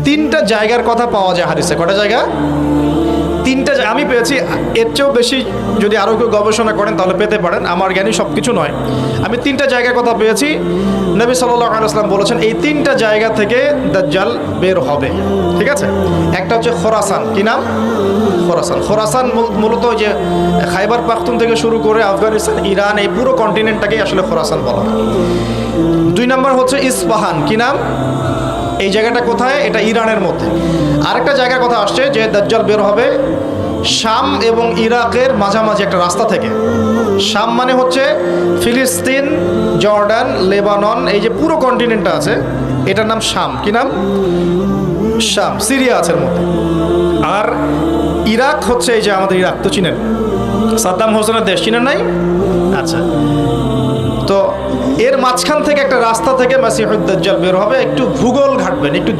তিনটা জায়গার কথা পাওয়া যায় হাদিসে। কটা জায়গা? তিনটা আমি পেয়েছি। এর চেয়েও বেশি যদি আরও কেউ গবেষণা করেন তাহলে পেতে পারেন, আমার জ্ঞানী সব কিছু নয়। আমি তিনটা জায়গার কথা পেয়েছি। নবী সাল্লাল্লাহু আলাইহি ওয়াসাল্লাম বলেছেন এই তিনটা জায়গা থেকে দাজ্জাল বের হবে। ঠিক আছে, একটা হচ্ছে খোরাসান। কি নাম? খোরাসান। খোরাসান মূলত ওই যে খাইবার পাখতুন থেকে শুরু করে আফগানিস্তান, ইরান, এই পুরো কন্টিনেন্টটাকেই আসলে খোরাসান বলা হয়। 2 নম্বর হচ্ছে ইস্পাহান। কি নাম? এই জায়গাটা কোথায়? এটা ইরানের মধ্যে। আরেকটা জায়গার কথা আসছে যে দাজ্জাল বের হবে শাম এবং ইরাকের মাঝামাঝি একটা রাস্তা থেকে। শাম মানে হচ্ছে ফিলিস্তিন, জর্ডান, লেবানন, এই যে পুরো কন্টিনেন্টটা আছে এটার নাম শাম। কি নাম? শাম। সিরিয়া আছে এর মধ্যে। আর ইরাক হচ্ছে এই যে আমাদের ইরাক তো চিনেন, সাদ্দাম হোসেনের দেশ, চিনেন নাই? আচ্ছা, তো এর মাঝখান থেকে একটা রাস্তা থেকে মাসিহুদ দাজ্জাল বের হবে। একটু ভূগোল ঘাটবেন, একটু